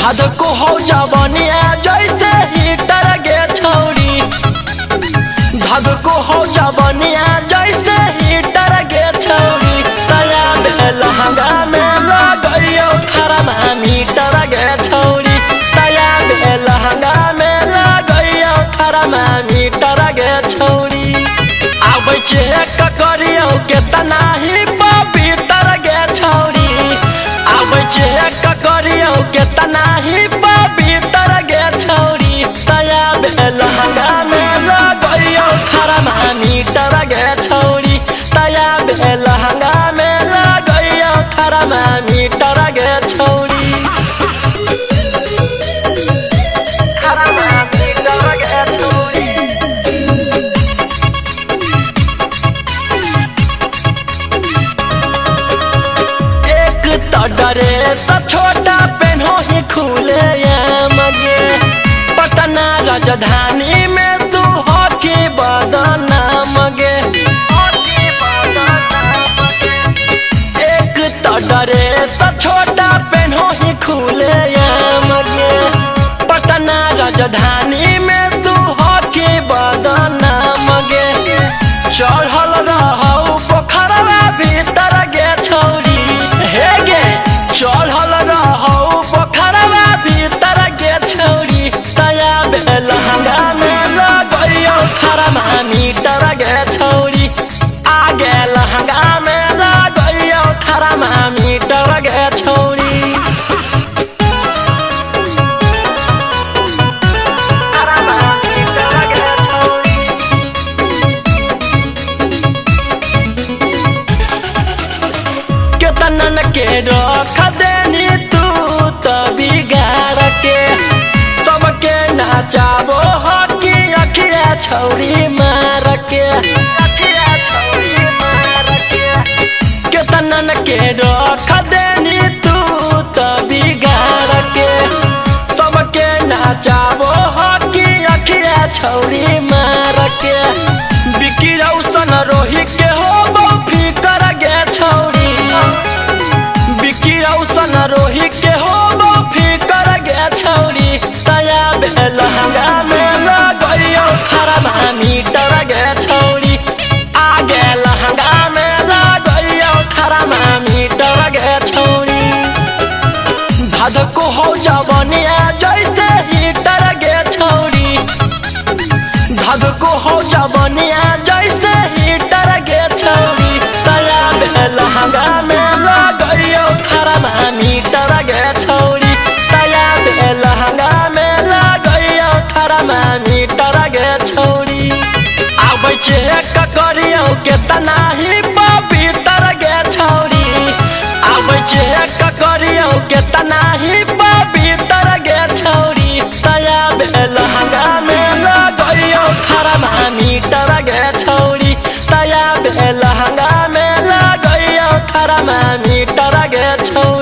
धद को हो जवनिया जैसे हीटर गे छौरी, धद को हो जवनिया जैसे हीटर गे छौरी। तया लहंगा में लगइयो थर्मामीटर गे छौरी, तया लहंगा में लगइयो थर्मामीटर गे छौरी। आबै चेक करियो केतना ही पवित्र गे छौरी, आबै चेक करियो केतना ही पवित्र गे छौरी। तया लहंगा में लगइयो थर्मामीटर गे छौरी, तया लहंगा में लगइयो थर्मामीटर गे छौरी। थर्मामीटर गे छौरी। एक तो ड्रेस छोटा पेन्हो ही खुले मगे, पटना राजधानी में तू हॉकी बदनाम गे। एक तो ड्रेस छोटा पेन्हो ही खुले मगे, पटना राजधानी में तू हॉकी बदनाम गे। चढ़ल रहौ पोखरवा भीतर गे छौरी, हे गे चढ़ल रहौ पोखरवा भीतर गे छौरी। तया लहंगा में लगइयो थर्मामीटर गे छौरी, आगे लहंगा में लगइयो थर्मामीटर गे छौरी। थर्मामीटर गे छौरी। केतनन के रख देनी तू तो बिगाड़ के, सबके नाचाबो हकी अखिया छौरी मार के। केतनन के रख देनी तू तो बिगाड़ के, सबके नाचाबो हकी अखिया छौरी मार के। बिकी रौशन रोही के हो फिकर गे छौरी, बिकी रौशन रोही के हो फिकर गे छौरी। तया लहंगा में लगइयो थर्मामीटर गे छौरी, आगे लहंगा में लगइयो थर्मामीटर गे छौरी। धद को हो जवनिया जैसे हीटर गे छौरी, धद को हो जवनिया जैसे हीटर गे छौरी। तया लहंगा में लगइयो थर्मामीटर गे छौरी, तया लहंगा में लगइयो थर्मामीटर गे छौरी। आबै चेक करियो केतना ही पवित्र गे छौरी, आबै चेक करियो केतना ही पवित्र गे छौरी। तया लहंगा में लगइयो थर्मामीटर गे छौरी, तया लहंगा में लगइयो थर्मामीटर गे छौरी।